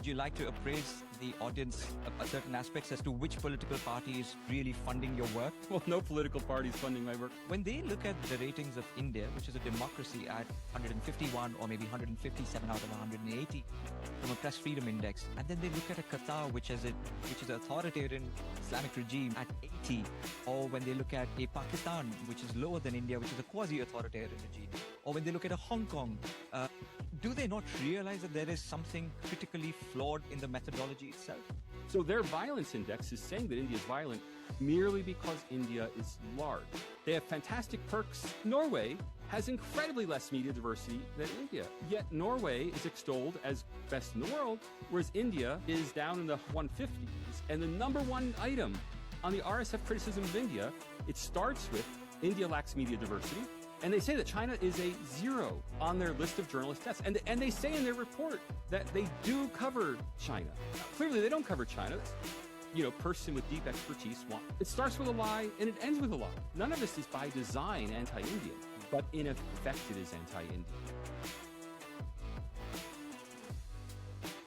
Would you like to appraise the audience of certain aspects as to which political party is really funding your work? Well, no political party is funding my work. When they look at the ratings of India, which is a democracy at 151 or maybe 157 out of 180 from a press freedom index, and then they look at a Qatar, which is an authoritarian Islamic regime at 80, or when they look at a Pakistan, which is lower than India, which is a quasi-authoritarian regime, or when they look at a Hong Kong, do they not realize that there is something critically flawed in the methodology itself? So their violence index is saying that India is violent merely because India is large. They have fantastic perks. Norway has incredibly less media diversity than India. Yet Norway is extolled as best in the world, whereas India is down in the 150s. And the number one item on the RSF criticism of India, it starts with India lacks media diversity. And they say that China is a 0 on their list of journalist deaths. And they say in their report that they do cover China. Clearly, they don't cover China. Person with deep expertise. It starts with a lie and it ends with a lie. None of this is by design anti-Indian, but in effect it is anti-Indian.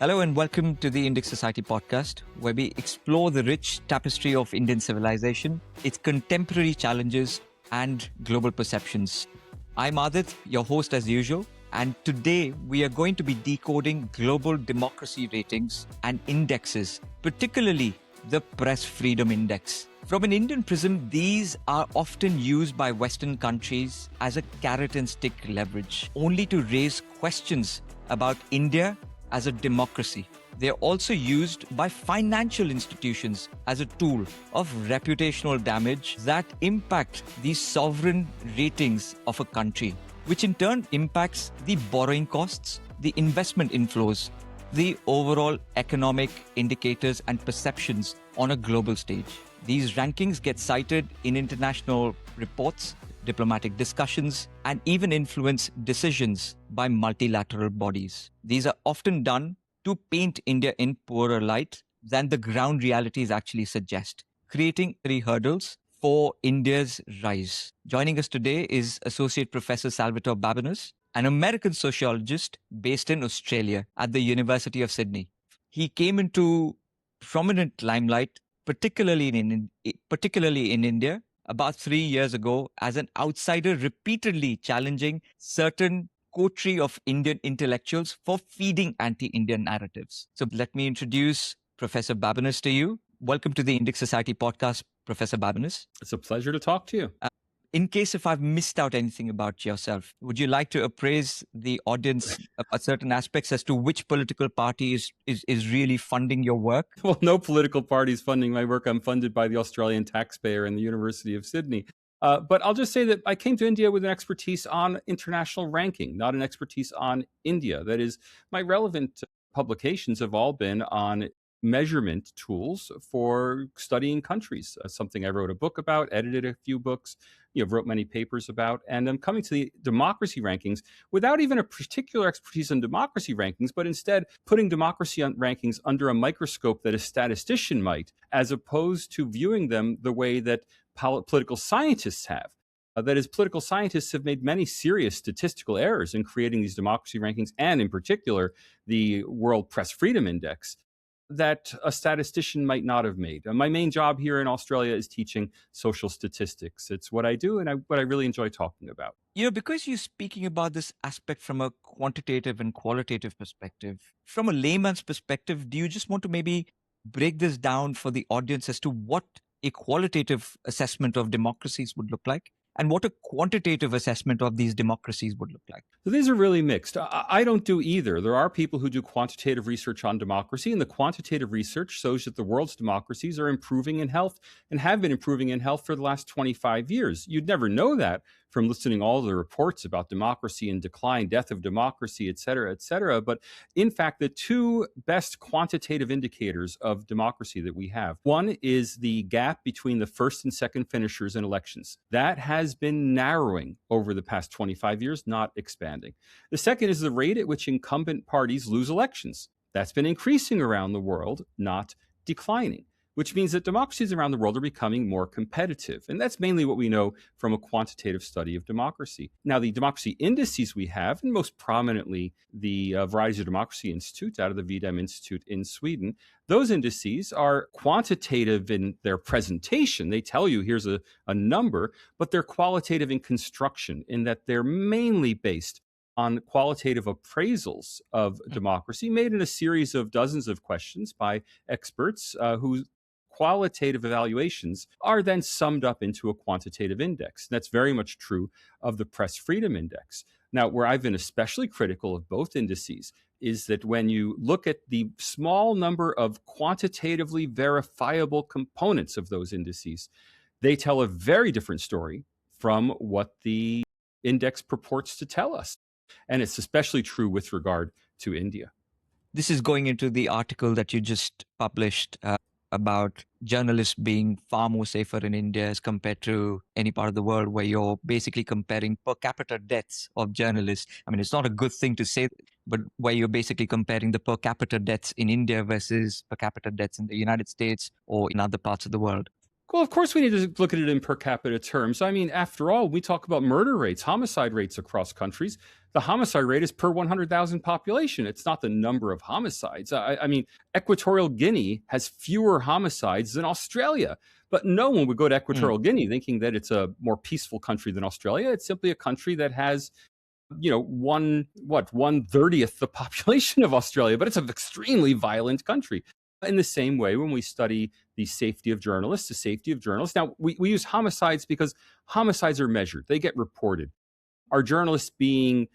Hello and welcome to the Indic Society podcast, where we explore the rich tapestry of Indian civilization, its contemporary challenges, and global perceptions. I'm Adit, your host as usual, and today we are going to be decoding global democracy ratings and indexes, particularly the Press Freedom Index. From an Indian prism, these are often used by Western countries as a carrot and stick leverage, only to raise questions about India as a democracy. They are also used by financial institutions as a tool of reputational damage that impact the sovereign ratings of a country, which in turn impacts the borrowing costs, the investment inflows, the overall economic indicators and perceptions on a global stage. These rankings get cited in international reports, diplomatic discussions, and even influence decisions by multilateral bodies. These are often done to paint India in poorer light than the ground realities actually suggest, creating 3 hurdles for India's rise. Joining us today is Associate Professor Salvatore Babones, an American sociologist based in Australia at the University of Sydney. He came into prominent limelight, particularly in India, about 3 years ago as an outsider repeatedly challenging certain coterie of Indian intellectuals for feeding anti-Indian narratives. So let me introduce Professor Babones to you. Welcome to the Indic Society podcast, Professor Babones. It's a pleasure to talk to you. In case if I've missed out anything about yourself, would you like to appraise the audience about certain aspects as to which political party is really funding your work? Well, no political party is funding my work. I'm funded by the Australian taxpayer and the University of Sydney. But I'll just say that I came to India with an expertise on international ranking, not an expertise on India. That is, my relevant publications have all been on measurement tools for studying countries, something I wrote a book about, edited a few books, wrote many papers about. And I'm coming to the democracy rankings without even a particular expertise in democracy rankings, but instead putting democracy rankings under a microscope that a statistician might, as opposed to viewing them the way that political scientists have. That is, political scientists have made many serious statistical errors in creating these democracy rankings, and in particular, the World Press Freedom Index, that a statistician might not have made. My main job here in Australia is teaching social statistics. It's what I do and what I really enjoy talking about. Because you're speaking about this aspect from a quantitative and qualitative perspective, from a layman's perspective, do you just want to maybe break this down for the audience as to what a qualitative assessment of democracies would look like and what a quantitative assessment of these democracies would look like? So these are really mixed. I don't do either. There are people who do quantitative research on democracy, and the quantitative research shows that the world's democracies are improving in health and have been improving in health for the last 25 years. You'd never know that from listening to all the reports about democracy and decline, death of democracy, et cetera, et cetera. But in fact, the 2 best quantitative indicators of democracy that we have, one is the gap between the first and second finishers in elections. That has been narrowing over the past 25 years, not expanding. The second is the rate at which incumbent parties lose elections. That's been increasing around the world, not declining. which means that democracies around the world are becoming more competitive. And that's mainly what we know from a quantitative study of democracy. Now, the democracy indices we have, and most prominently the Varieties of Democracy Institute out of the V-Dem Institute in Sweden, those indices are quantitative in their presentation. They tell you here's a number, but they're qualitative in construction in that they're mainly based on qualitative appraisals of democracy made in a series of dozens of questions by experts whose qualitative evaluations are then summed up into a quantitative index. That's very much true of the Press Freedom Index. Now, where I've been especially critical of both indices is that when you look at the small number of quantitatively verifiable components of those indices, they tell a very different story from what the index purports to tell us. And it's especially true with regard to India. This is going into the article that you just published about journalists being far more safer in India as compared to any part of the world, where you're basically comparing per capita deaths of journalists. I mean, it's not a good thing to say, but where you're basically comparing the per capita deaths in India versus per capita deaths in the United States or in other parts of the world. Well, of course, we need to look at it in per capita terms. I mean, after all, we talk about murder rates, homicide rates across countries. The homicide rate is per 100,000 population. It's not the number of homicides. I mean, Equatorial Guinea has fewer homicides than Australia. But no one would go to Equatorial Guinea thinking that it's a more peaceful country than Australia. It's simply a country that has, 1/30th the population of Australia, but it's an extremely violent country. In the same way, when we study the safety of journalists, now we use homicides because homicides are measured. They get reported. Are journalists being,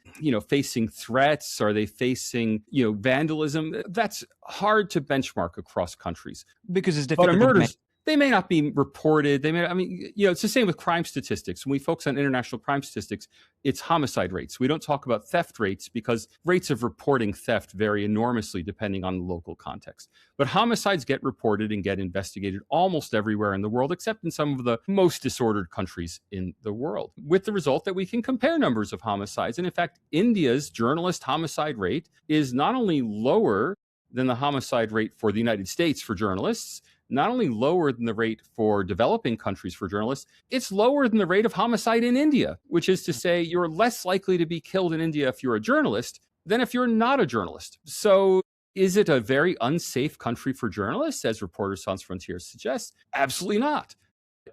facing threats? Are they facing, vandalism? That's hard to benchmark across countries. Because it's difficult. But murders, they may not be reported. It's the same with crime statistics. When we focus on international crime statistics, it's homicide rates. We don't talk about theft rates because rates of reporting theft vary enormously depending on the local context. But homicides get reported and get investigated almost everywhere in the world, except in some of the most disordered countries in the world, with the result that we can compare numbers of homicides. And in fact, India's journalist homicide rate is not only lower than the homicide rate for the United States for journalists, not only lower than the rate for developing countries for journalists, it's lower than the rate of homicide in India, which is to say you're less likely to be killed in India if you're a journalist than if you're not a journalist. So is it a very unsafe country for journalists, as Reporters Sans Frontières suggests? Absolutely not.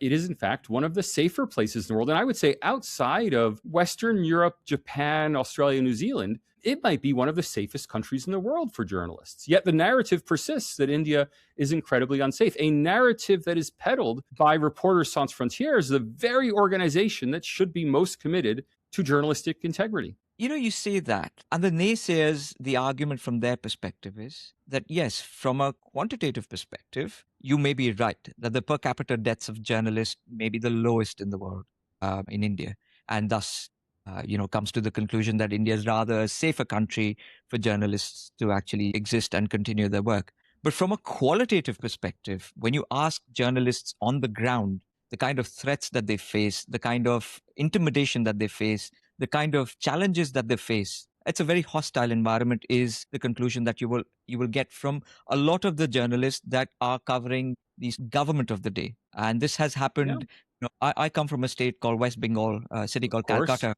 It is, in fact, one of the safer places in the world. And I would say outside of Western Europe, Japan, Australia, New Zealand, it might be one of the safest countries in the world for journalists. Yet the narrative persists that India is incredibly unsafe, a narrative that is peddled by Reporters Sans Frontières, the very organization that should be most committed to journalistic integrity. You say that, and the naysayers, the argument from their perspective is that, yes, from a quantitative perspective, you may be right that the per capita deaths of journalists may be the lowest in the world in India, and thus comes to the conclusion that India is rather a safer country for journalists to actually exist and continue their work. But from a qualitative perspective, when you ask journalists on the ground the kind of threats that they face, the kind of intimidation that they face, the kind of challenges that they face, it's a very hostile environment is the conclusion that you will get from a lot of the journalists that are covering the government of the day. And this has happened. Yeah. I come from a state called West Bengal, a city called Calcutta.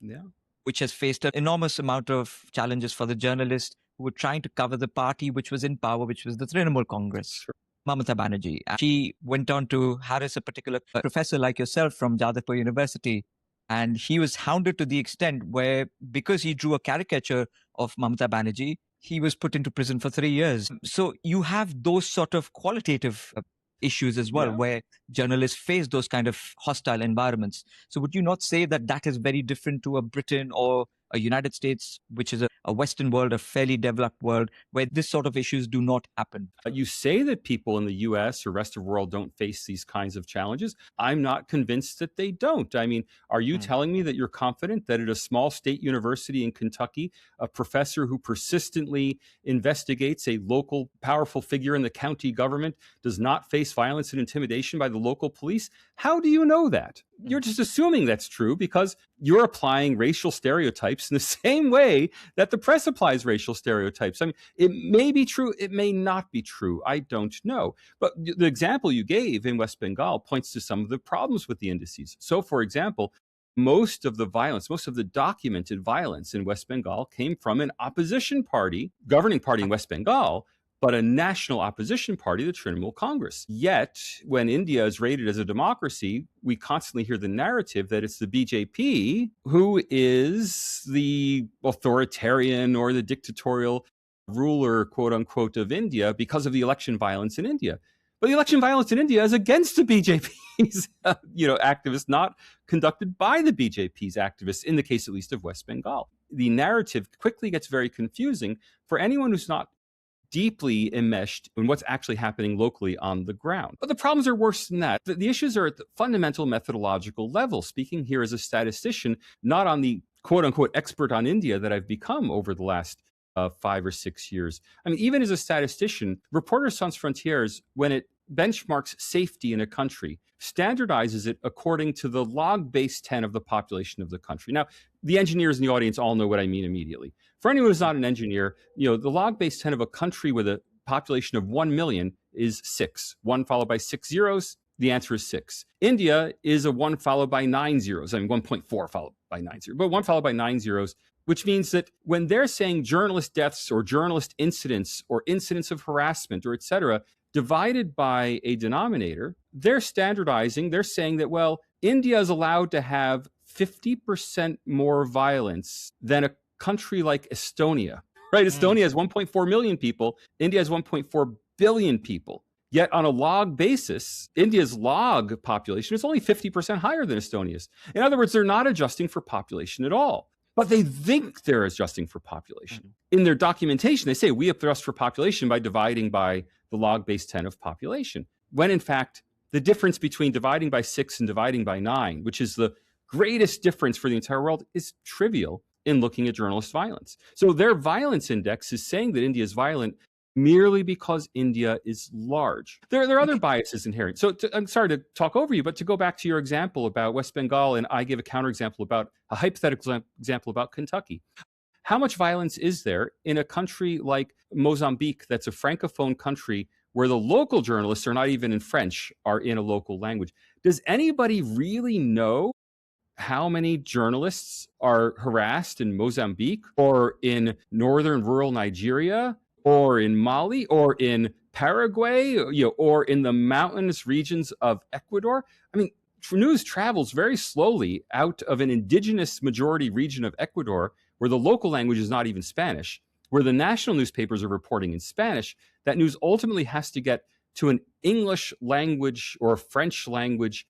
Yeah. Which has faced an enormous amount of challenges for the journalists who were trying to cover the party which was in power, which was the Trinamool Congress, sure. Mamata Banerjee. And she went on to harass a particular professor like yourself from Jadavpur University. And he was hounded to the extent where, because he drew a caricature of Mamata Banerjee, he was put into prison for 3 years. So you have those sort of qualitative issues as well, where journalists face those kind of hostile environments. So would you not say that that is very different to a Britain or a United States, which is a Western world, a fairly developed world, where this sort of issues do not happen? You say that people in the US or rest of the world don't face these kinds of challenges. I'm not convinced that they don't. I mean, are you telling me that you're confident that at a small state university in Kentucky, a professor who persistently investigates a local powerful figure in the county government does not face violence and intimidation by the local police? How do you know that? You're just assuming that's true because you're applying racial stereotypes stereotypes in the same way that the press applies racial stereotypes. I mean, it may be true, it may not be true. I don't know. But the example you gave in West Bengal points to some of the problems with the indices. So, for example, most of the violence, most of the documented violence in West Bengal came from an opposition party, governing party in West Bengal, but a national opposition party, the Trinamool Congress. Yet, when India is rated as a democracy, we constantly hear the narrative that it's the BJP who is the authoritarian or the dictatorial ruler, quote unquote, of India because of the election violence in India. But the election violence in India is against the BJP's activists, not conducted by the BJP's activists, in the case at least of West Bengal. The narrative quickly gets very confusing for anyone who's not deeply enmeshed in what's actually happening locally on the ground. But the problems are worse than that. The issues are at the fundamental methodological level. Speaking here as a statistician, not on the quote unquote expert on India that I've become over the last 5 or 6 years. I mean, even as a statistician, Reporters Sans Frontières, when it benchmarks safety in a country, standardizes it according to the log base 10 of the population of the country. Now, the engineers in the audience all know what I mean immediately. For anyone who's not an engineer, the log base 10 of a country with a population of 1 million is 6. 1 followed by 6 zeros, the answer is 6. India is a 1 followed by 9 zeros. I mean, 1.4 followed by 9 zeros, but 1 followed by 9 zeros, which means that when they're saying journalist deaths or journalist incidents or incidents of harassment or et cetera, divided by a denominator, they're standardizing. They're saying that, well, India is allowed to have 50% more violence than a country like Estonia, right? Estonia has 1.4 million people. India has 1.4 billion people. Yet on a log basis, India's log population is only 50% higher than Estonia's. In other words, they're not adjusting for population at all. But they think they're adjusting for population. In their documentation, they say we adjust for population by dividing by the log base 10 of population. When in fact, the difference between dividing by 6 and dividing by 9, which is the greatest difference for the entire world, is trivial in looking at journalist violence. So their violence index is saying that India is violent merely because India is large. There are other biases inherent. So I'm sorry to talk over you, but to go back to your example about West Bengal, and I give a counterexample about a hypothetical example about Kentucky. How much violence is there in a country like Mozambique that's a francophone country where the local journalists are not even in French, are in a local language? Does anybody really know how many journalists are harassed in Mozambique or in northern rural Nigeria or in Mali or in Paraguay, or in the mountainous regions of Ecuador? I mean, news travels very slowly out of an indigenous majority region of Ecuador where the local language is not even Spanish, where the national newspapers are reporting in Spanish. That news ultimately has to get to an English language or French language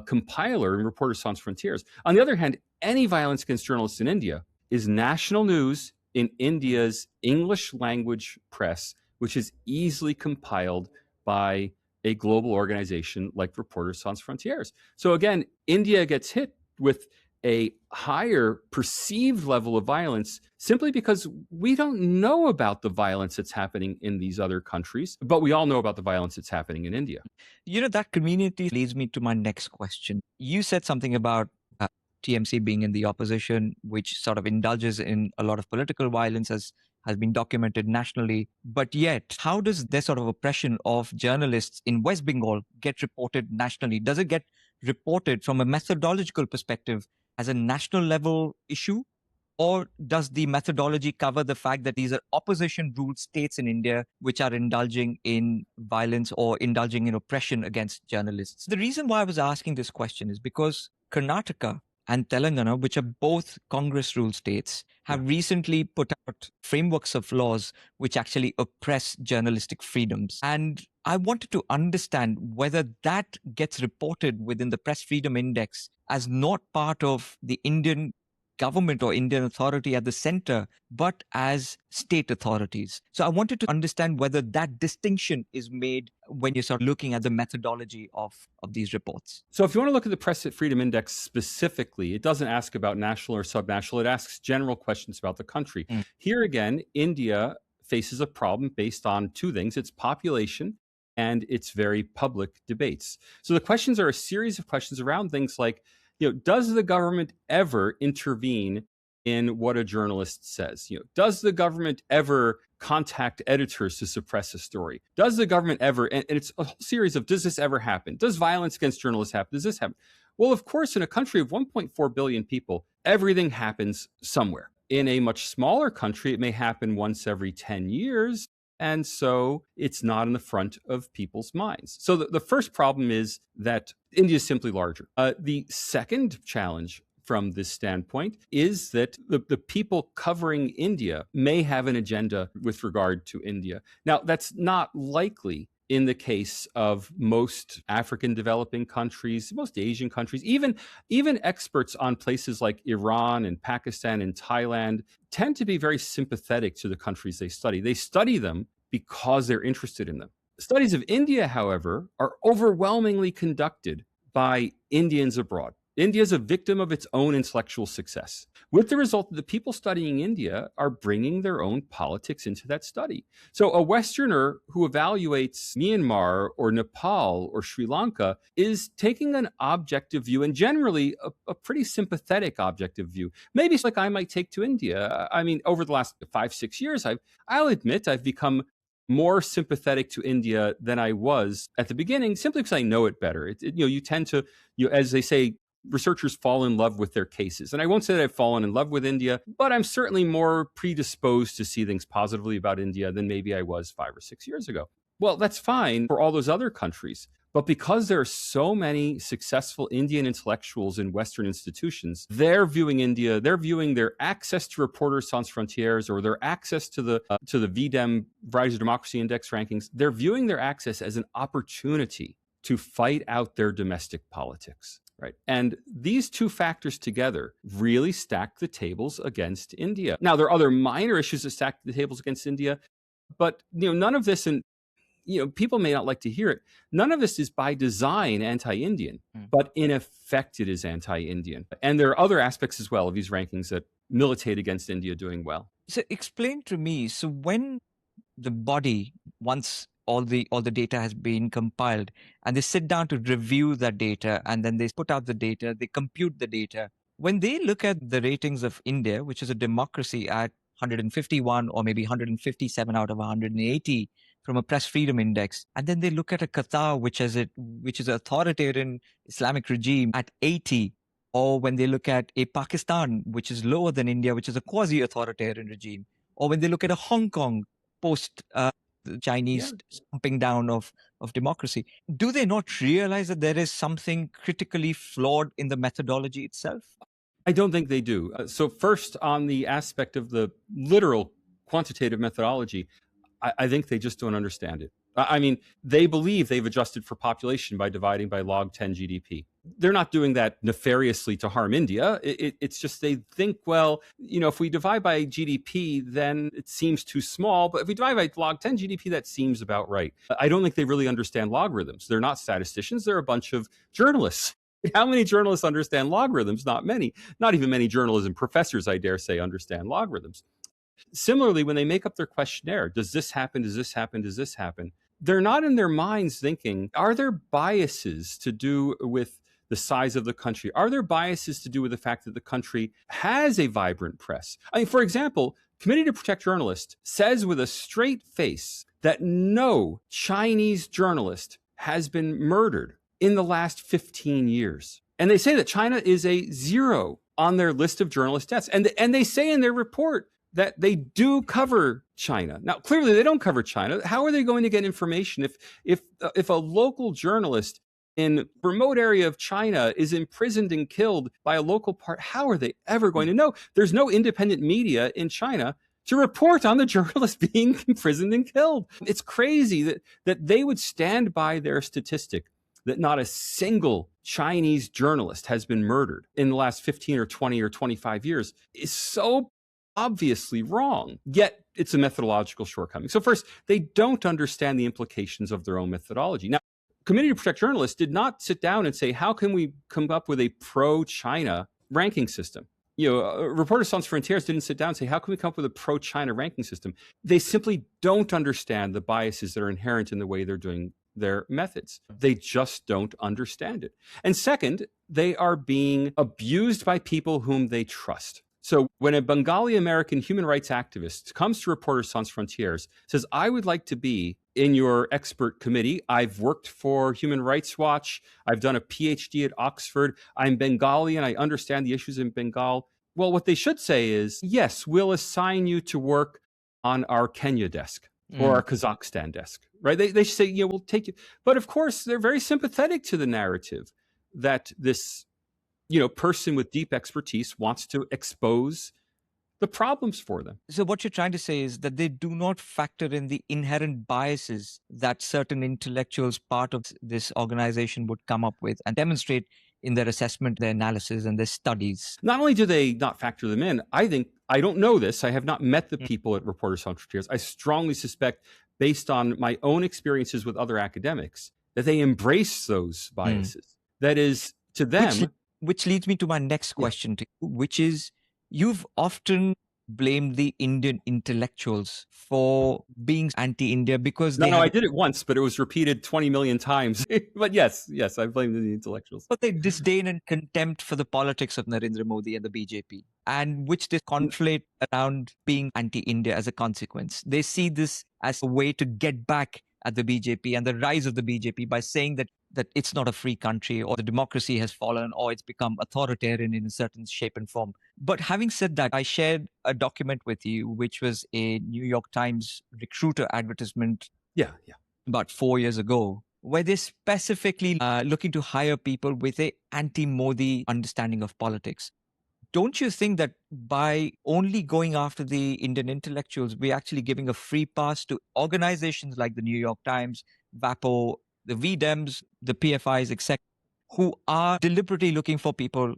compiler in Reporters Sans Frontières. On the other hand, any violence against journalists in India is national news in India's English language press, which is easily compiled by a global organization like Reporters Sans Frontières. So again, India gets hit with a higher perceived level of violence simply because we don't know about the violence that's happening in these other countries, but we all know about the violence that's happening in India. That conveniently leads me to my next question. You said something about TMC being in the opposition, which sort of indulges in a lot of political violence, as has been documented nationally. But yet, how does their sort of oppression of journalists in West Bengal get reported nationally? Does it get reported from a methodological perspective as a national level issue? Or does the methodology cover the fact that these are opposition ruled states in India which are indulging in violence or indulging in oppression against journalists? The reason why I was asking this question is because Karnataka and Telangana, which are both Congress ruled states, have recently put out frameworks of laws which actually oppress journalistic freedoms. And I wanted to understand whether that gets reported within the Press Freedom Index as not part of the Indian government or Indian authority at the center, but as state authorities. So I wanted to understand whether that distinction is made when you're sort of looking at the methodology of these reports. So if you want to look at the Press Freedom Index specifically, it doesn't ask about national or subnational. It asks general questions about the country. Here again, India faces a problem based on two things: its population and its very public debates. So the questions are a series of questions around things like, does the government ever intervene in what a journalist says. Does the government ever contact editors to suppress a story? Does the government ever, and it's a whole series of, does this ever happen? Does violence against journalists happen? Does this happen? Well, of course, in a country of 1.4 billion people, everything happens somewhere. In a much smaller country, it may happen once every 10 years. And so it's not in the front of people's minds. So the first problem is that India is simply larger. The second challenge from this standpoint is that the people covering India may have an agenda with regard to India. Now, that's not likely in the case of most African developing countries, most Asian countries, even experts on places like Iran and Pakistan and Thailand tend to be very sympathetic to the countries they study. They study them because they're interested in them. Studies of India, however, are overwhelmingly conducted by Indians abroad. India is a victim of its own intellectual success, with the result that the people studying India are bringing their own politics into that study. So a Westerner who evaluates Myanmar or Nepal or Sri Lanka is taking an objective view, and generally a pretty sympathetic objective view. Maybe it's like I might take to India. I mean, over the last 5-6 years, I'll admit I've become more sympathetic to India than I was at the beginning, simply because I know it better. You tend to, as they say, researchers fall in love with their cases. And I won't say that I've fallen in love with India, but I'm certainly more predisposed to see things positively about India than maybe I was 5 or 6 years ago. Well, that's fine for all those other countries. But because there are so many successful Indian intellectuals in Western institutions, they're viewing India, they're viewing their access to Reporters Sans Frontières or their access to the V-Dem Varieties of Democracy Index rankings, they're viewing their access as an opportunity to fight out their domestic politics. Right. And these two factors together really stack the tables against India. Now, there are other minor issues that stack the tables against India, but none of this, and people may not like to hear it, none of this is by design anti-Indian, but in effect it is anti-Indian. And there are other aspects as well of these rankings that militate against India doing well. So explain to me, so when the body, once all the data has been compiled and they sit down to review that data and then they put out the data, they compute the data. When they look at the ratings of India, which is a democracy at 151 or maybe 157 out of 180 from a press freedom index, and then they look at a Qatar, which is an authoritarian Islamic regime at 80, or when they look at a Pakistan, which is lower than India, which is a quasi-authoritarian regime, or when they look at a Hong Kong post the Chinese stomping down of democracy, do they not realize that there is something critically flawed in the methodology itself? I don't think they do. So first, on the aspect of the literal quantitative methodology, I think they just don't understand it. I mean, they believe they've adjusted for population by dividing by log 10 GDP. They're not doing that nefariously to harm India. It's just they think, well, if we divide by GDP, then it seems too small. But if we divide by log 10 GDP, that seems about right. I don't think they really understand logarithms. They're not statisticians. They're a bunch of journalists. How many journalists understand logarithms? Not many. Not even many journalism professors, I dare say, understand logarithms. Similarly, when they make up their questionnaire, does this happen? Does this happen? Does this happen? They're not in their minds thinking, are there biases to do with the size of the country? Are there biases to do with the fact that the country has a vibrant press? I mean, for example, Committee to Protect Journalists says with a straight face that no Chinese journalist has been murdered in the last 15 years. And they say that China is a 0 on their list of journalist deaths. And they say in their report that they do cover China. Now, clearly they don't cover China. How are they going to get information if a local journalist in a remote area of China is imprisoned and killed by a local part? How are they ever going to know? There's no independent media in China to report on the journalist being imprisoned and killed. It's crazy that they would stand by their statistic that not a single Chinese journalist has been murdered in the last 15 or 20 or 25 years is so obviously wrong, yet it's a methodological shortcoming. So first, they don't understand the implications of their own methodology. Now, Committee to Protect Journalists did not sit down and say, how can we come up with a pro-China ranking system? Reporters Sans Frontières didn't sit down and say, how can we come up with a pro-China ranking system? They simply don't understand the biases that are inherent in the way they're doing their methods. They just don't understand it. And second, they are being abused by people whom they trust. So when a Bengali American human rights activist comes to Reporters Sans Frontières, says, I would like to be in your expert committee. I've worked for Human Rights Watch. I've done a PhD at Oxford. I'm Bengali and I understand the issues in Bengal. Well, what they should say is, yes, we'll assign you to work on our Kenya desk or our Kazakhstan desk, right? They should say, yeah, we'll take you. But of course, they're very sympathetic to the narrative that this person with deep expertise wants to expose the problems for them. So what you're trying to say is that they do not factor in the inherent biases that certain intellectuals part of this organization would come up with and demonstrate in their assessment, their analysis, and their studies. Not only do they not factor them in, I don't know this. I have not met the people at Reporters Sans Frontières. I strongly suspect, based on my own experiences with other academics, that they embrace those biases. That is, to them... Which leads me to my next question to you, which is, you've often blamed the Indian intellectuals for being anti-India because No, I did it once, but it was repeated 20 million times. But yes, I blame the intellectuals. But they disdain and contempt for the politics of Narendra Modi and the BJP, and which they conflate around being anti-India as a consequence. They see this as a way to get back at the BJP and the rise of the BJP by saying that it's not a free country, or the democracy has fallen, or it's become authoritarian in a certain shape and form. But having said that, I shared a document with you, which was a New York Times recruiter advertisement about 4 years ago, where they're specifically looking to hire people with a anti-Modi understanding of politics. Don't you think that by only going after the Indian intellectuals, we're actually giving a free pass to organizations like the New York Times, WAPO, the V-Dems, the PFIs, etc., who are deliberately looking for people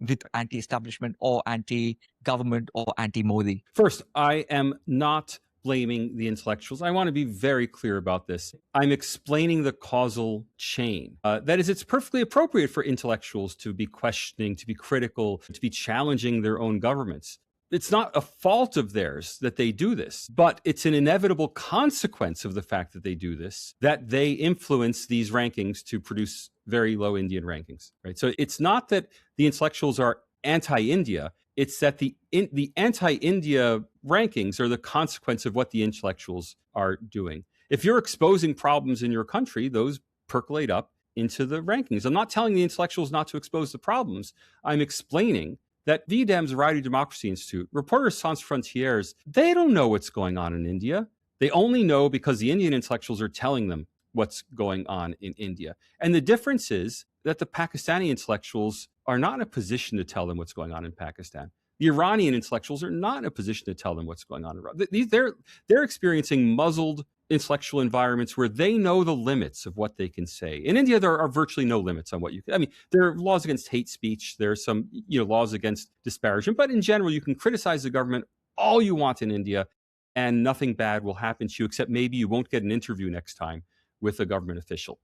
with anti-establishment or anti-government or anti-Modi? First, I am not blaming the intellectuals. I want to be very clear about this. I'm explaining the causal chain. That is, it's perfectly appropriate for intellectuals to be questioning, to be critical, to be challenging their own governments. It's not a fault of theirs that they do this, but it's an inevitable consequence of the fact that they do this, that they influence these rankings to produce very low Indian rankings, right? So it's not that the intellectuals are anti-India, it's that the anti-India rankings are the consequence of what the intellectuals are doing. If you're exposing problems in your country, those percolate up into the rankings. I'm not telling the intellectuals not to expose the problems. I'm explaining that V-Dem's Variety Democracy Institute, Reporters Sans Frontières, they don't know what's going on in India. They only know because the Indian intellectuals are telling them what's going on in India. And the difference is that the Pakistani intellectuals are not in a position to tell them what's going on in Pakistan. The Iranian intellectuals are not in a position to tell them what's going on in Iran. They're experiencing muzzled intellectual environments where they know the limits of what they can say. In India, there are virtually no limits on what you can. I mean, there are laws against hate speech. There are some, laws against disparagement. But in general, you can criticize the government all you want in India, and nothing bad will happen to you, except maybe you won't get an interview next time with a government official.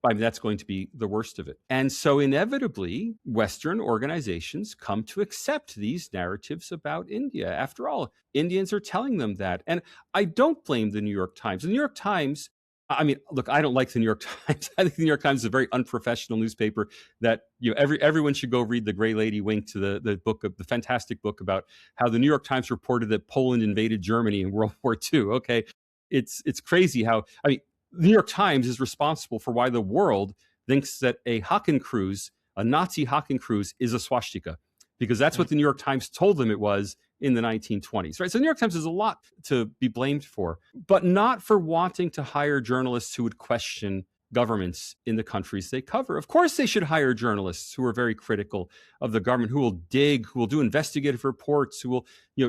I mean, that's going to be the worst of it. And so inevitably, Western organizations come to accept these narratives about India. After all, Indians are telling them that. And I don't blame the New York Times. The New York Times, I mean, look, I don't like the New York Times. I think the New York Times is a very unprofessional newspaper that everyone should go read The Gray Lady Wink, to the fantastic book about how the New York Times reported that Poland invaded Germany in World War II. Okay, it's crazy how, I mean, the New York Times is responsible for why the world thinks that a Hakenkreuz, a Nazi Hakenkreuz, is a swastika, because that's what the New York Times told them it was in the 1920s, right? So the New York Times has a lot to be blamed for, but not for wanting to hire journalists who would question governments in the countries they cover. Of course, they should hire journalists who are very critical of the government, who will dig, who will do investigative reports, who will,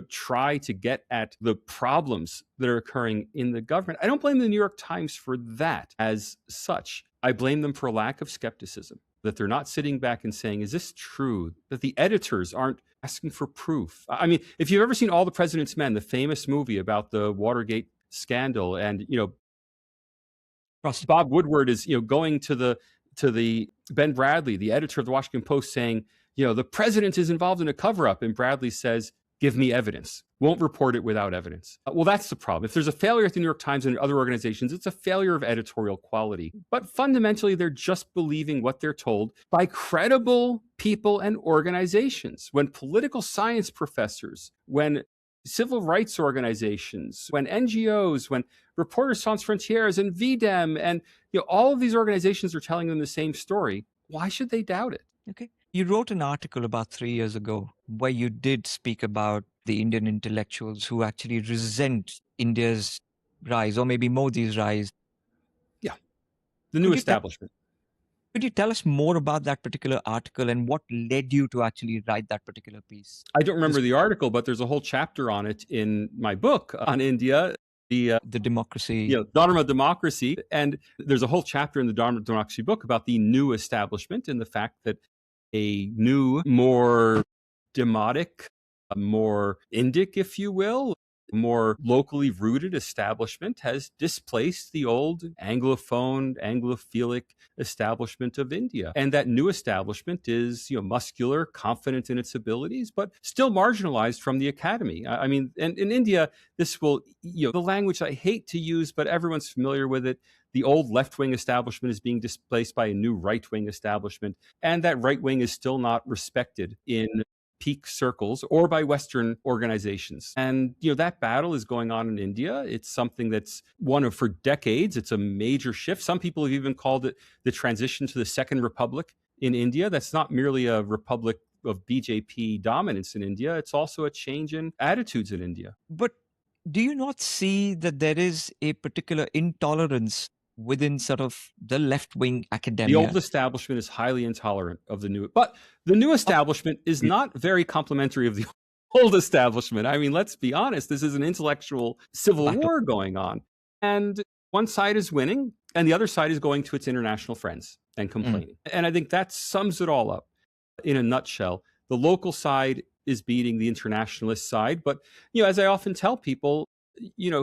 try to get at the problems that are occurring in the government. I don't blame the New York Times for that as such. I blame them for a lack of skepticism, that they're not sitting back and saying, is this true? That the editors aren't asking for proof. I mean, if you've ever seen All the President's Men, the famous movie about the Watergate scandal, and, Bob Woodward is, going to the Ben Bradley, the editor of the Washington Post, saying, the president is involved in a cover-up. And Bradley says, give me evidence, won't report it without evidence. Well, that's the problem. If there's a failure at the New York Times and other organizations, it's a failure of editorial quality. But fundamentally, they're just believing what they're told by credible people and organizations. When political science professors, when civil rights organizations, when NGOs, when Reporters Sans Frontières and V-Dem, and all of these organizations are telling them the same story, why should they doubt it? Okay. You wrote an article about 3 years ago where you did speak about the Indian intellectuals who actually resent India's rise, or maybe Modi's rise. Yeah, the new establishment. Could you tell us more about that particular article and what led you to actually write that particular piece? I don't remember the article, but there's a whole chapter on it in my book on India. The democracy. Dharma Democracy. And there's a whole chapter in the Dharma Democracy book about the new establishment and the fact that a new, more demotic, more Indic, if you will, more locally rooted establishment has displaced the old Anglophone, Anglophilic establishment of India. And that new establishment is, muscular, confident in its abilities, but still marginalized from the academy. I mean, and in India, this will, the language I hate to use, but everyone's familiar with it. The old left-wing establishment is being displaced by a new right-wing establishment. And that right wing is still not respected in peak circles or by Western organizations. And, that battle is going on in India. It's something that's one of for decades. It's a major shift. Some people have even called it the transition to the Second Republic in India. That's not merely a republic of BJP dominance in India. It's also a change in attitudes in India. But do you not see that there is a particular intolerance within sort of the left-wing academia? The old establishment is highly intolerant of the new, but the new establishment is not very complimentary of the old establishment. I mean, let's be honest, this is an intellectual civil war going on. And one side is winning and the other side is going to its international friends and complaining. And I think that sums it all up in a nutshell. The local side is beating the internationalist side. But, as I often tell people,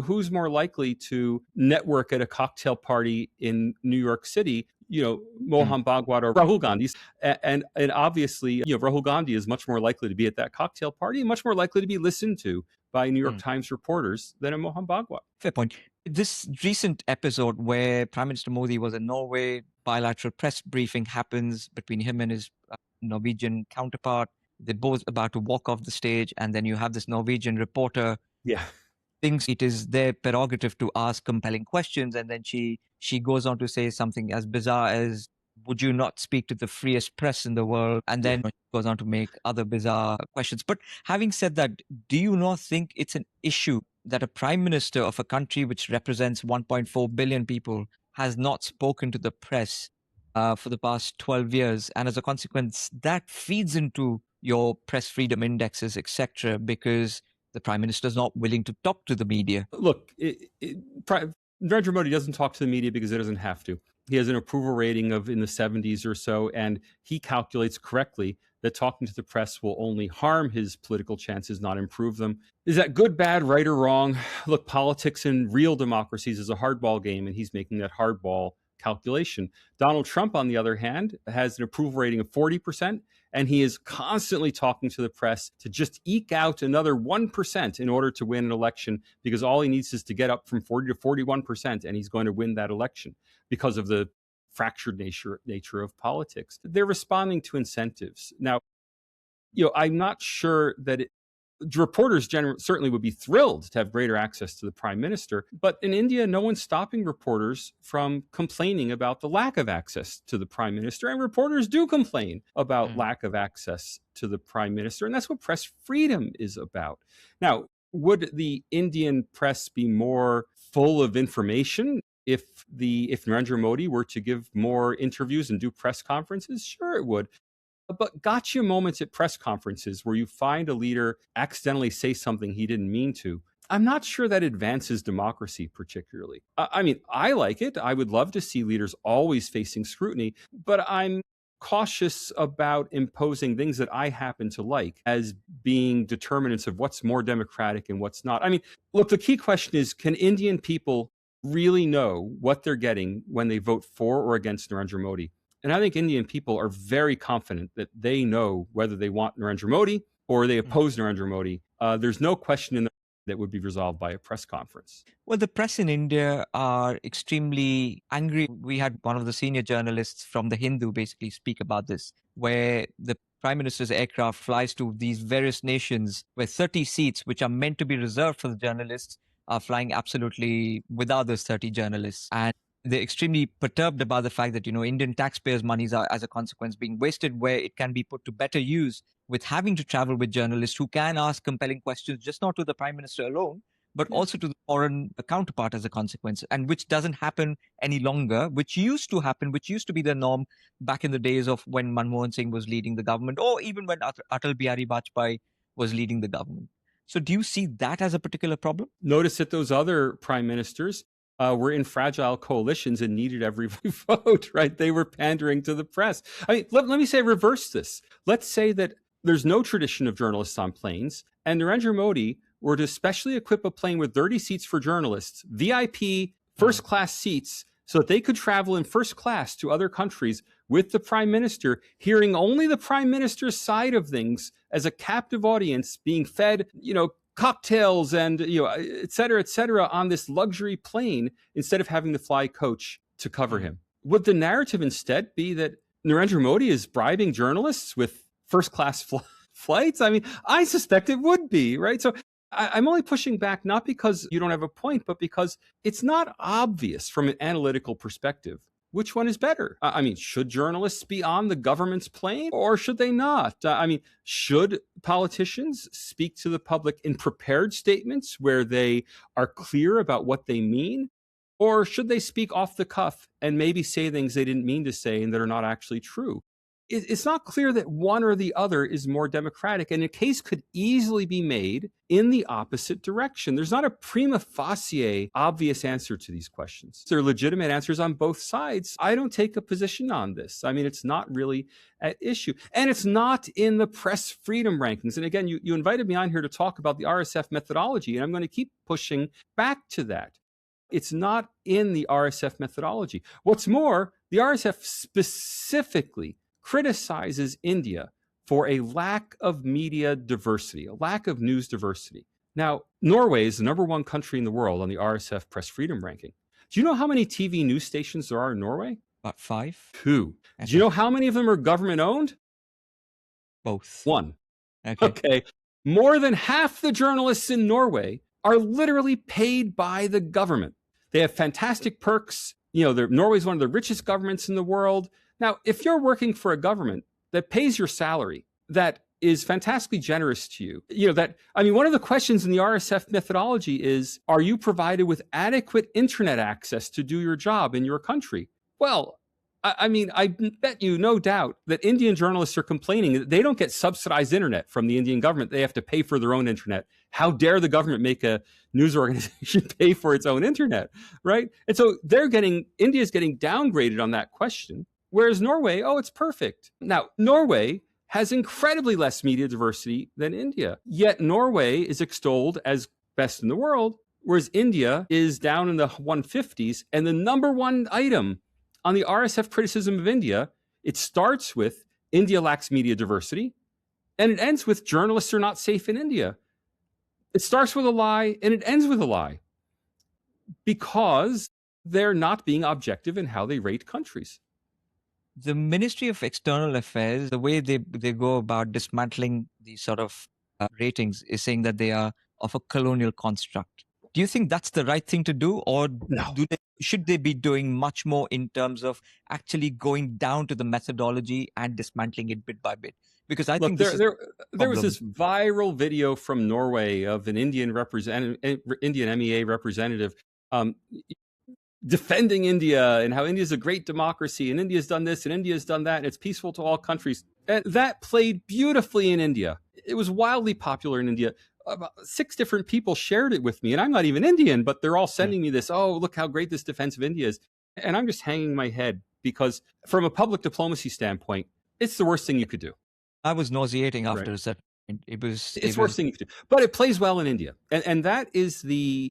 who's more likely to network at a cocktail party in New York City, Mohan Bhagwat or Rahul Gandhi. And obviously, Rahul Gandhi is much more likely to be at that cocktail party and much more likely to be listened to by New York Times reporters than a Mohan Bhagwat. Fair point. This recent episode where Prime Minister Modi was in Norway, bilateral press briefing happens between him and his Norwegian counterpart. They're both about to walk off the stage, and then you have this Norwegian reporter thinks it is their prerogative to ask compelling questions, and then she goes on to say something as bizarre as, would you not speak to the freest press in the world? And then goes on to make other bizarre questions. But having said that, do you not think it's an issue that a prime minister of a country which represents 1.4 billion people has not spoken to the press for the past 12 years? And as a consequence, that feeds into your press freedom indexes, etc., because the prime minister is not willing to talk to the media. Look, Narendra Modi doesn't talk to the media because he doesn't have to. He has an approval rating of in the 70s or so, and he calculates correctly that talking to the press will only harm his political chances, not improve them. Is that good, bad, right, or wrong? Look, politics in real democracies is a hardball game, and he's making that hardball calculation. Donald Trump, on the other hand, has an approval rating of 40%, and he is constantly talking to the press to just eke out another 1% in order to win an election, because all he needs is to get up from 40 to 41%, and he's going to win that election because of the fractured nature of politics. They're responding to incentives. Now, I'm not sure that reporters certainly would be thrilled to have greater access to the prime minister. But in India, no one's stopping reporters from complaining about the lack of access to the prime minister. And reporters do complain about lack of access to the prime minister. And that's what press freedom is about. Now, would the Indian press be more full of information if Narendra Modi were to give more interviews and do press conferences? Sure, it would. But gotcha moments at press conferences where you find a leader accidentally say something he didn't mean to, I'm not sure that advances democracy particularly. I mean, I like it. I would love to see leaders always facing scrutiny, but I'm cautious about imposing things that I happen to like as being determinants of what's more democratic and what's not. I mean, look, the key question is, can Indian people really know what they're getting when they vote for or against Narendra Modi? And I think Indian people are very confident that they know whether they want Narendra Modi or they oppose Narendra Modi, there's no question in that would be resolved by a press conference. Well, the press in India are extremely angry. We had one of the senior journalists from the Hindu basically speak about this, where the Prime Minister's aircraft flies to these various nations where 30 seats, which are meant to be reserved for the journalists, are flying absolutely without those 30 journalists. And they're extremely perturbed about the fact that, Indian taxpayers' monies are, as a consequence, being wasted where it can be put to better use with having to travel with journalists who can ask compelling questions, just not to the Prime Minister alone, but also to the foreign counterpart as a consequence, and which doesn't happen any longer, which used to happen, which used to be the norm back in the days of when Manmohan Singh was leading the government, or even when Atal Bihari Vajpayee was leading the government. So do you see that as a particular problem? Notice that those other prime ministers were in fragile coalitions and needed every vote, right? They were pandering to the press. I mean, let me say reverse this. Let's say that there's no tradition of journalists on planes, and Narendra Modi were to specially equip a plane with 30 seats for journalists, VIP first-class seats, so that they could travel in first class to other countries with the prime minister, hearing only the prime minister's side of things as a captive audience, being fed, cocktails and, et cetera, on this luxury plane instead of having the fly coach to cover him. Would the narrative instead be that Narendra Modi is bribing journalists with first-class flights? I mean, I suspect it would be, right? So I'm only pushing back not because you don't have a point, but because it's not obvious from an analytical perspective which one is better. I mean, should journalists be on the government's plane or should they not? I mean, should politicians speak to the public in prepared statements where they are clear about what they mean? Or should they speak off the cuff and maybe say things they didn't mean to say and that are not actually true? It's not clear that one or the other is more democratic, and a case could easily be made in the opposite direction. There's not a prima facie obvious answer to these questions. There are legitimate answers on both sides. I don't take a position on this. I mean, it's not really at issue. And it's not in the press freedom rankings. And again, you invited me on here to talk about the RSF methodology, and I'm going to keep pushing back to that. It's not in the RSF methodology. What's more, the RSF specifically criticizes India for a lack of media diversity, a lack of news diversity. Now, Norway is the number one country in the world on the RSF press freedom ranking. Do you know how many TV news stations there are in Norway? About 5. 2. Do you know how many of them are government owned? Both. 1. Okay. More than half the journalists in Norway are literally paid by the government. They have fantastic perks. Norway's one of the richest governments in the world. Now, if you're working for a government that pays your salary, that is fantastically generous to you, one of the questions in the RSF methodology is, are you provided with adequate internet access to do your job in your country? Well, I bet you no doubt that Indian journalists are complaining that they don't get subsidized internet from the Indian government. They have to pay for their own internet. How dare the government make a news organization pay for its own internet, right? And so India's getting downgraded on that question. Whereas Norway, it's perfect. Now, Norway has incredibly less media diversity than India. Yet Norway is extolled as best in the world, whereas India is down in the 150s. And the number one item on the RSF criticism of India, it starts with India lacks media diversity, and it ends with journalists are not safe in India. It starts with a lie, and it ends with a lie, because they're not being objective in how they rate countries. The Ministry of External Affairs, the way they go about dismantling these sort of ratings is saying that they are of a colonial construct. Do you think that's the right thing to do, or No. should they be doing much more in terms of actually going down to the methodology and dismantling it bit by bit? Because I think there was this viral video from Norway of an Indian MEA representative defending India and how India is a great democracy and India's done this and India's done that and it's peaceful to all countries. And that played beautifully in India. It was wildly popular in India. About 6 different people shared it with me, and I'm not even Indian, but they're all sending me this, look how great this defense of India is. And I'm just hanging my head because from a public diplomacy standpoint, it's the worst thing you could do. I was nauseating after Right. that. It's the worst thing you could do. But it plays well in India. And that is the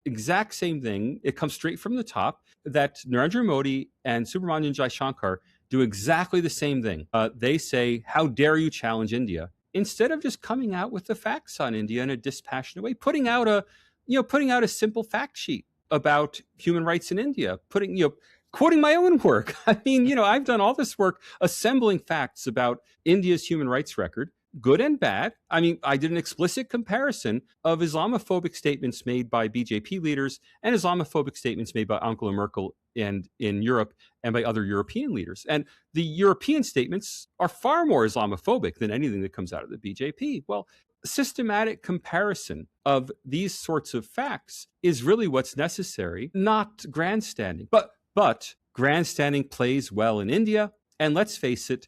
exact same thing. It comes straight from the top that Narendra Modi and Subramanian Jaishankar do exactly the same thing. They say, how dare you challenge India? instead of just coming out with the facts on India in a dispassionate way, putting out a simple fact sheet about human rights in India, quoting my own work. I mean, I've done all this work assembling facts about India's human rights record, good and bad. I mean, I did an explicit comparison of Islamophobic statements made by BJP leaders and Islamophobic statements made by Angela Merkel and in Europe and by other European leaders. And the European statements are far more Islamophobic than anything that comes out of the BJP. Well, systematic comparison of these sorts of facts is really what's necessary, not grandstanding. But grandstanding plays well in India. And let's face it.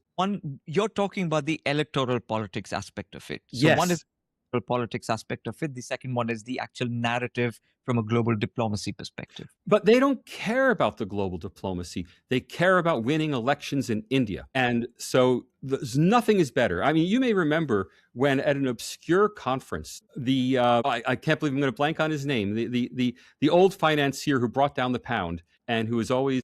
You're talking about the electoral politics aspect of it. So Yes. one is the politics aspect of it. The second one is the actual narrative from a global diplomacy perspective. But they don't care about the global diplomacy. They care about winning elections in India. And so nothing is better. I mean, you may remember when at an obscure conference, I can't believe I'm going to blank on his name, the old financier who brought down the pound and who was always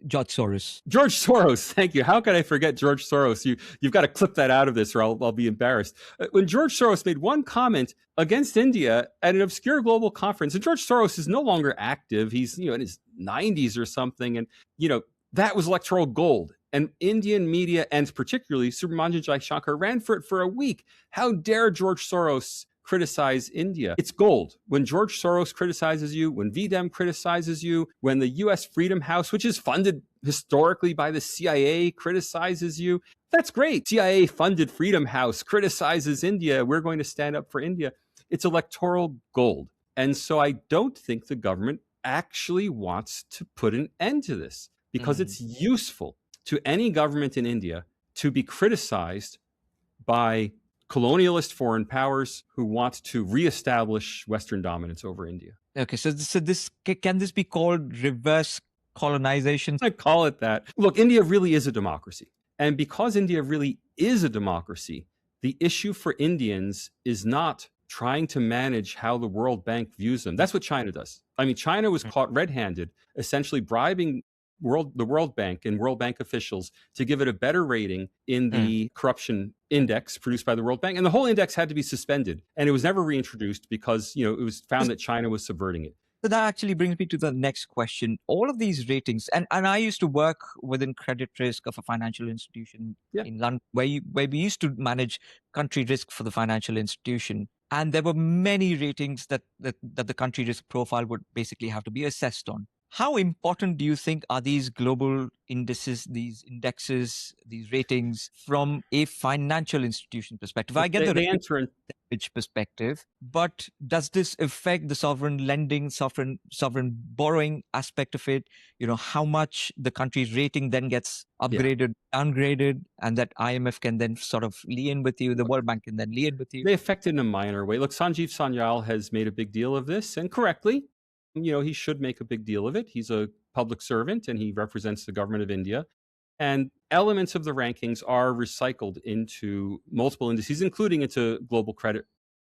George Soros. George Soros, thank you. How could I forget George Soros? You've got to clip that out of this or I'll be embarrassed. When George Soros made one comment against India at an obscure global conference, and George Soros is no longer active. He's in his 90s or something. And, that was electoral gold. And Indian media, and particularly Subramanian Jaishankar, ran for it for a week. How dare George Soros criticize India? It's gold. When George Soros criticizes you, when V-Dem criticizes you, when the U.S. Freedom House, which is funded historically by the CIA, criticizes you, that's great. CIA-funded Freedom House criticizes India. We're going to stand up for India. It's electoral gold. And so I don't think the government actually wants to put an end to this because it's useful to any government in India to be criticized by colonialist foreign powers who want to reestablish Western dominance over India. Okay, so can this be called reverse colonization? I call it that. Look, India really is a democracy. And because India really is a democracy, the issue for Indians is not trying to manage how the World Bank views them. That's what China does. I mean, China was caught red-handed, essentially bribing the World Bank and World Bank officials to give it a better rating in the corruption index produced by the World Bank. And the whole index had to be suspended. And it was never reintroduced because, it was found that China was subverting it. So that actually brings me to the next question. All of these ratings, and I used to work within credit risk of a financial institution in London, where we used to manage country risk for the financial institution. And there were many ratings that the country risk profile would basically have to be assessed on. How important do you think are these global indices, these indexes, these ratings from a financial institution perspective? I get the answer in perspective, but does this affect the sovereign lending, sovereign borrowing aspect of it? How much the country's rating then gets upgraded, downgraded, and that IMF can then sort of lean with you, the World Bank can then lean with you? They affect it in a minor way. Look, Sanjeev Sanyal has made a big deal of this, and correctly. He should make a big deal of it. He's a public servant and he represents the government of India. And elements of the rankings are recycled into multiple indices, including into global credit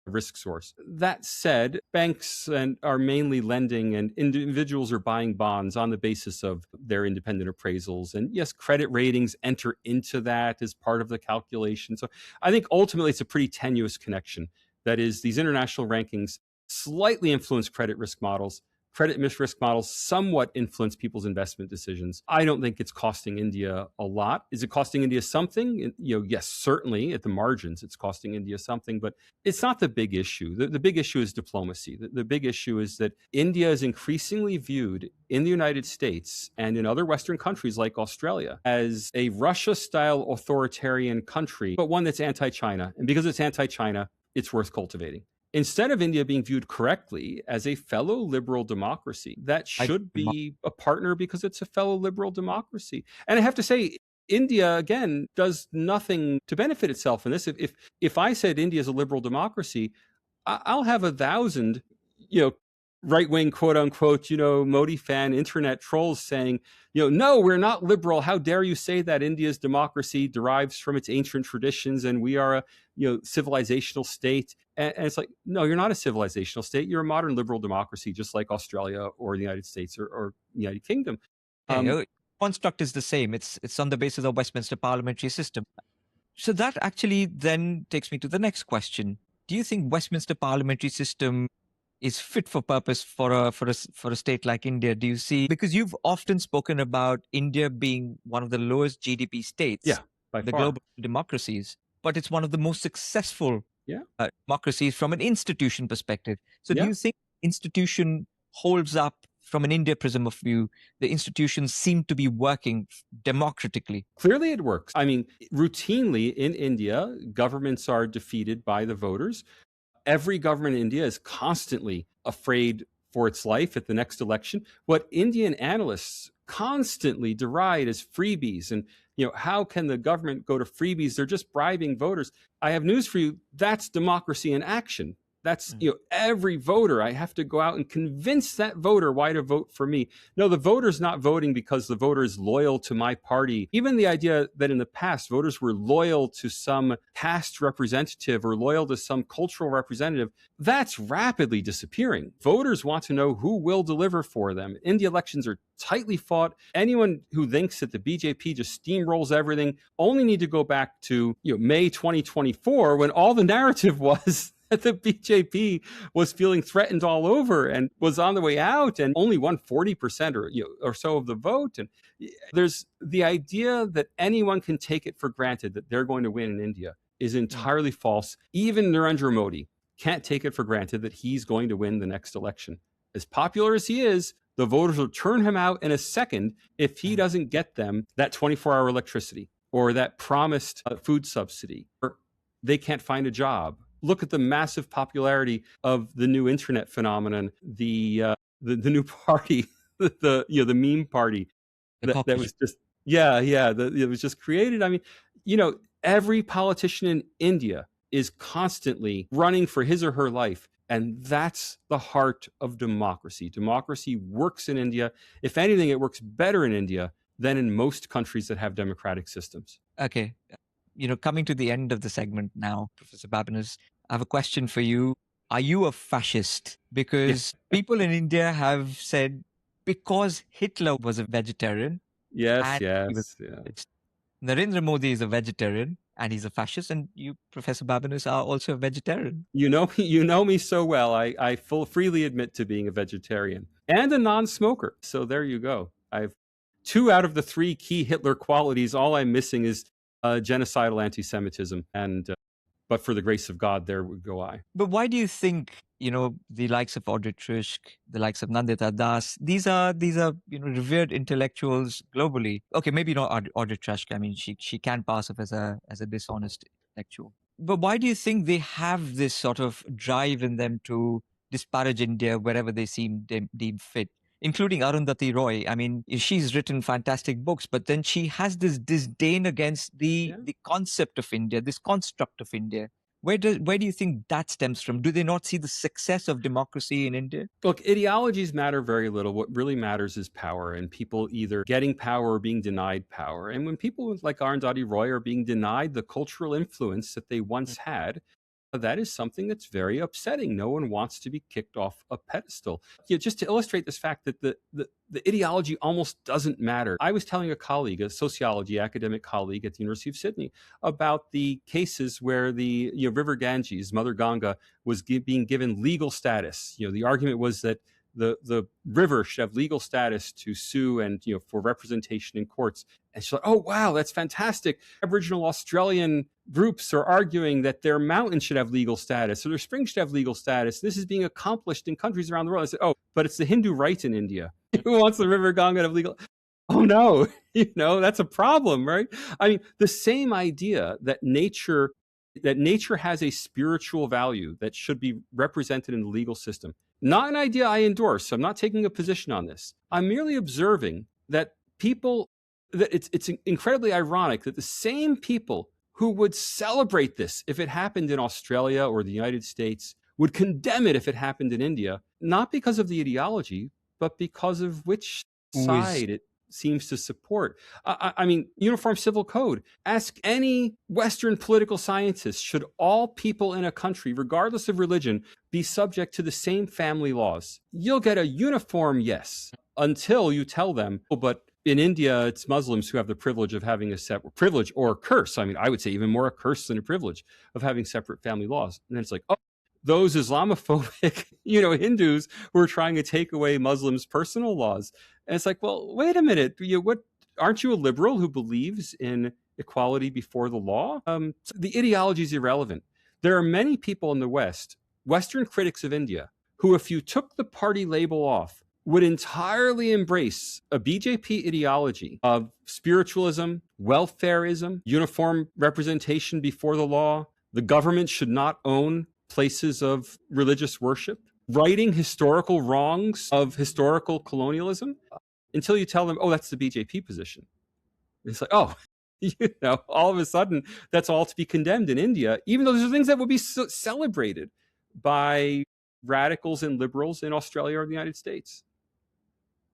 risk source. That said, banks are mainly lending and individuals are buying bonds on the basis of their independent appraisals. And yes, credit ratings enter into that as part of the calculation. So I think ultimately it's a pretty tenuous connection. That is, these international rankings slightly influence credit risk models. Credit risk models somewhat influence people's investment decisions. I don't think it's costing India a lot. Is it costing India something? Yes, certainly at the margins, it's costing India something, but it's not the big issue. The big issue is diplomacy. The big issue is that India is increasingly viewed in the United States and in other Western countries like Australia as a Russia-style authoritarian country, but one that's anti-China. And because it's anti-China, it's worth cultivating. Instead of India being viewed correctly as a fellow liberal democracy, that should be a partner because it's a fellow liberal democracy. And I have to say, India, again, does nothing to benefit itself in this. If I said India is a liberal democracy, I'll have 1,000, right-wing, quote unquote, Modi fan internet trolls saying, no, we're not liberal. How dare you say that India's democracy derives from its ancient traditions and we are a, civilizational state. And it's like, no, you're not a civilizational state. You're a modern liberal democracy, just like Australia or the United States or United Kingdom. Construct is the same. It's on the basis of Westminster parliamentary system. So that actually then takes me to the next question. Do you think Westminster parliamentary system is fit for purpose for a state like India? Do you see, because you've often spoken about India being one of the lowest GDP states, Yeah, by the far. global democracies, but it's one of the most successful Yeah. democracies from an institution perspective. So do Yeah. you think institution holds up from an India prism of view? The institutions seem to be working democratically. Clearly, it works. I mean, routinely in India, governments are defeated by the voters. Every government in India is constantly afraid for its life at the next election. What Indian analysts constantly deride as freebies, and how can the government go to freebies? They're just bribing voters. I have news for you. That's democracy in action. That's every voter. I have to go out and convince that voter why to vote for me. No, the voter's not voting because the voter is loyal to my party. Even the idea that in the past voters were loyal to some caste representative or loyal to some cultural representative, that's rapidly disappearing. Voters want to know who will deliver for them. India elections are tightly fought. Anyone who thinks that the BJP just steamrolls everything only need to go back to May 2024, when all the narrative was that the BJP was feeling threatened all over and was on the way out and only won 40% or so of the vote. And there's the idea that anyone can take it for granted that they're going to win in India is entirely false. Even Narendra Modi can't take it for granted that he's going to win the next election. As popular as he is, the voters will turn him out in a second if he doesn't get them that 24-hour electricity or that promised food subsidy, or they can't find a job. Look at the massive popularity of the new internet phenomenon, the new party, the meme party that was just it was just created. I mean, every politician in India is constantly running for his or her life. And that's the heart of democracy. Democracy works in India. If anything, it works better in India than in most countries that have democratic systems. Okay. Coming to the end of the segment now, Professor Babones, I have a question for you. Are you a fascist? Because people in India have said because Hitler was a vegetarian Yes, and he was yes, a yeah. fascist, Narendra Modi is a vegetarian and he's a fascist, and you, Professor Babones, are also a vegetarian. You know me so well. I freely admit to being a vegetarian and a non-smoker. So there you go. I've 2 out of the 3 key Hitler qualities. All I'm missing is genocidal anti-Semitism, and but for the grace of God, there would go I. But why do you think, the likes of Audrey Trishk, the likes of Nandita Das, these are revered intellectuals globally? Okay, maybe not Audrey Trishk. I mean, she can pass off as a dishonest intellectual. But why do you think they have this sort of drive in them to disparage India wherever they seem deemed fit? Including Arundhati Roy. I mean, she's written fantastic books, but then she has this disdain against the concept of India, this construct of India. Where do you think that stems from? Do they not see the success of democracy in India? Look, ideologies matter very little. What really matters is power, and people either getting power or being denied power. And when people like Arundhati Roy are being denied the cultural influence that they once had, that is something that's very upsetting. No one wants to be kicked off a pedestal. Just to illustrate this fact that the ideology almost doesn't matter. I was telling a colleague, a sociology academic colleague at the University of Sydney, about the cases where the River Ganges, Mother Ganga, was being given legal status. The argument was that the river should have legal status to sue and for representation in courts. And she's like, oh wow, that's fantastic. Aboriginal Australian groups are arguing that their mountains should have legal status or their springs should have legal status. This is being accomplished in countries around the world. I said, oh, but it's the Hindu right in India. Who wants the River Ganga to have legal? Oh no, that's a problem, right? I mean, the same idea that nature has a spiritual value that should be represented in the legal system. Not an idea I endorse. So I'm not taking a position on this. I'm merely observing that it's incredibly ironic that the same people who would celebrate this if it happened in Australia or the United States would condemn it if it happened in India, not because of the ideology, but because of which side it seems to support. I mean, Uniform Civil Code. Ask any Western political scientist, should all people in a country, regardless of religion, be subject to the same family laws? You'll get a uniform yes, until you tell them, oh, but In India, it's Muslims who have the privilege of having a separate privilege or curse. I mean, I would say even more a curse than a privilege of having separate family laws. And then it's like, oh, those Islamophobic, Hindus who are trying to take away Muslims' personal laws. And it's like, well, wait a minute. Aren't you a liberal who believes in equality before the law? So the ideology is irrelevant. There are many people in the West, Western critics of India, who, if you took the party label off, would entirely embrace a BJP ideology of spiritualism, welfareism, uniform representation before the law. The government should not own places of religious worship, righting historical wrongs of historical colonialism, until you tell them, oh, that's the BJP position. It's like, oh, all of a sudden, that's all to be condemned in India, even though those are things that would be celebrated by radicals and liberals in Australia or the United States.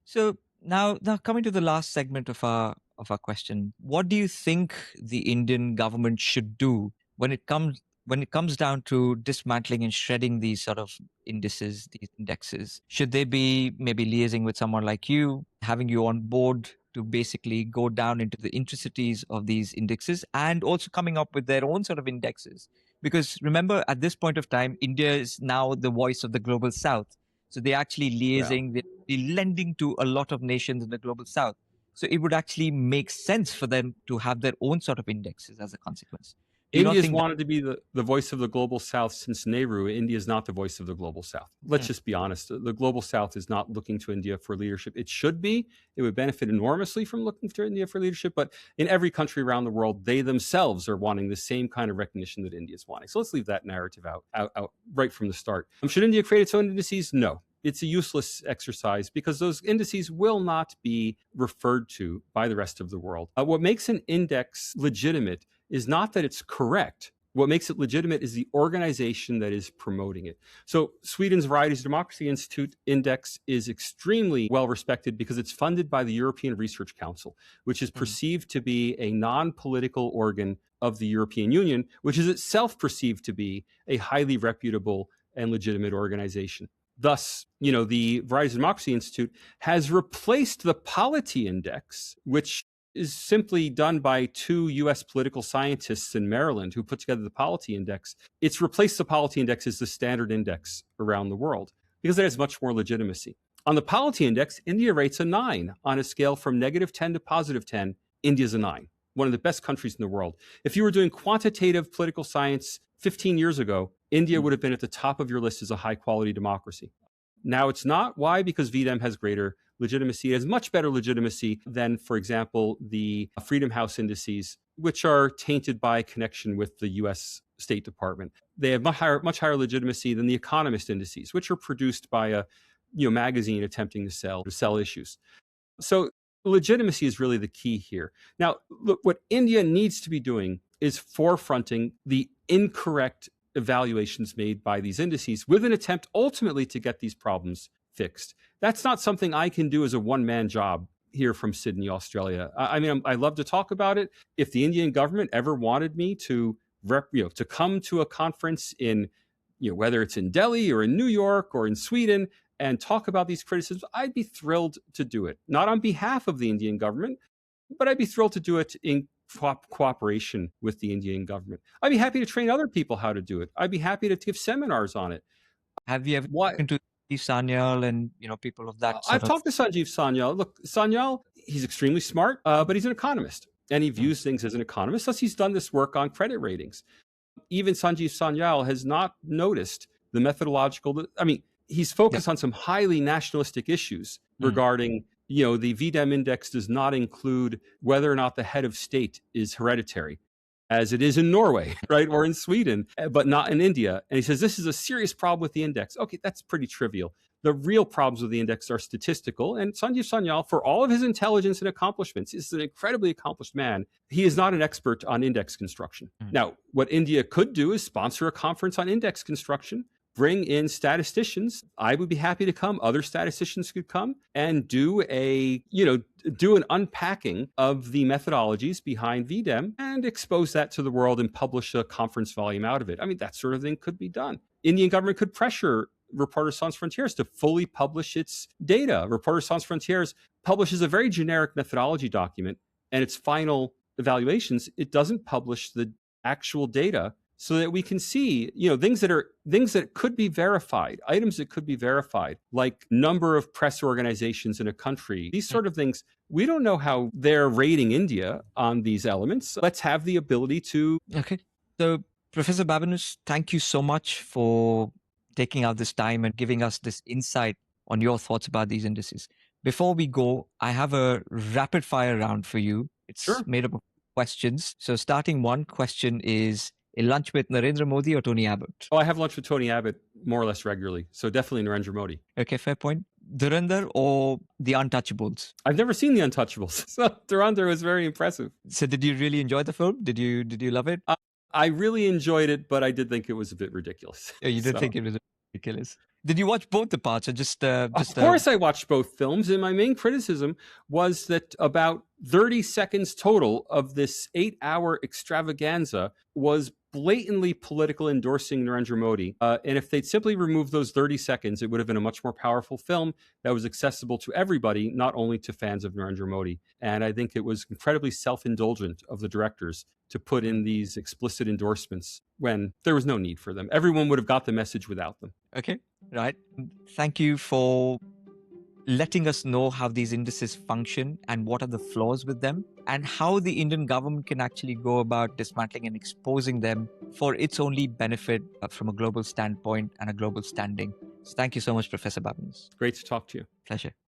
So now coming to the last segment of our question, what do you think the Indian government should do when it comes down to dismantling and shredding these sort of indices, these indexes? Should they be maybe liaising with someone like you, having you on board to basically go down into the intricacies of these indexes and also coming up with their own sort of indexes? Because remember, at this point of time, India is now the voice of the global south. So they're actually liaising, they're lending to a lot of nations in the global south. So it would actually make sense for them to have their own sort of indexes as a consequence. India's wanted to be the voice of the global south since Nehru. India is not the voice of the global south. Let's just be honest. The global south is not looking to India for leadership. It should be. It would benefit enormously from looking to India for leadership. But in every country around the world, they themselves are wanting the same kind of recognition that India is wanting. So let's leave that narrative out right from the start. Should India create its own indices? No. It's a useless exercise because those indices will not be referred to by the rest of the world. What makes an index legitimate is not that it's correct. What makes it legitimate is the organization that is promoting it. So Sweden's Varieties of Democracy Institute index is extremely well respected because it's funded by the European Research Council, which is perceived to be a non-political organ of the European Union, which is itself perceived to be a highly reputable and legitimate organization. Thus, the Varieties of Democracy Institute has replaced the Polity Index, which is simply done by two U.S. political scientists in Maryland who put together the Polity Index. It's replaced the Polity Index as the standard index around the world because it has much more legitimacy. On the Polity Index, India rates a 9 on a scale from -10 to +10. India's a 9, one of the best countries in the world. If you were doing quantitative political science 15 years ago, India would have been at the top of your list as a high-quality democracy. Now it's not. Why? Because V-Dem has greater legitimacy. It has much better legitimacy than, for example, the Freedom House indices, which are tainted by connection with the U.S. State Department. They have much higher legitimacy than the Economist indices, which are produced by a magazine attempting to sell issues. So legitimacy is really the key here. Now, look, what India needs to be doing is forefronting the incorrect evaluations made by these indices with an attempt ultimately to get these problems fixed. That's not something I can do as a one-man job here from Sydney, Australia. I mean, I love to talk about it. If the Indian government ever wanted me to come to a conference in, whether it's in Delhi or in New York or in Sweden and talk about these criticisms, I'd be thrilled to do it. Not on behalf of the Indian government, but I'd be thrilled to do it in cooperation with the Indian government. I'd be happy to train other people how to do it. I'd be happy to give seminars on it. Have you ever spoken to Sanyal and people of that sort I've talked to Sanjeev Sanyal. Look, Sanyal, he's extremely smart, but he's an economist, and he views things as an economist. Thus, he's done this work on credit ratings. Even Sanjeev Sanyal has not noticed the methodological. I mean, he's focused on some highly nationalistic issues regarding. The V-Dem index does not include whether or not the head of state is hereditary, as it is in Norway, right, or in Sweden, but not in India. And he says this is a serious problem with the index. Okay, that's pretty trivial. The real problems with the index are statistical. And Sanjeev Sanyal, for all of his intelligence and accomplishments, is an incredibly accomplished man. He is not an expert on index construction. Now, what India could do is sponsor a conference on index construction, bring in statisticians. I would be happy to come. Other statisticians could come and do an unpacking of the methodologies behind V-Dem and expose that to the world and publish a conference volume out of it. I mean, that sort of thing could be done. Indian government could pressure Reporters Sans Frontières to fully publish its data. Reporters Sans Frontières publishes a very generic methodology document, and its final evaluations, it doesn't publish the actual data so that we can see, things that could be verified, items that could be verified, like number of press organizations in a country, these sort of things. We don't know how they're rating India on these elements. Let's have the ability to. Okay. So, Professor Babones, thank you so much for taking out this time and giving us this insight on your thoughts about these indices. Before we go, I have a rapid fire round for you. It's Sure. made up of questions. So, starting one question is a lunch with Narendra Modi or Tony Abbott? Oh, I have lunch with Tony Abbott more or less regularly. So definitely Narendra Modi. Okay, fair point. Dhurandhar or The Untouchables? I've never seen The Untouchables. So Dhurandhar was very impressive. So did you really enjoy the film? Did you love it? I really enjoyed it, but I did think it was a bit ridiculous. Oh, you did think it was ridiculous. Did you watch both the parts or just Of course I watched both films, and my main criticism was that about 30 seconds total of this 8-hour extravaganza was blatantly political, endorsing Narendra Modi. And if they'd simply removed those 30 seconds, it would have been a much more powerful film that was accessible to everybody, not only to fans of Narendra Modi. And I think it was incredibly self-indulgent of the directors to put in these explicit endorsements when there was no need for them. Everyone would have got the message without them. Okay, right. Thank you for letting us know how these indices function and what are the flaws with them, and how the Indian government can actually go about dismantling and exposing them for its only benefit from a global standpoint and a global standing. So thank you so much, Professor Babones. Great to talk to you. Pleasure.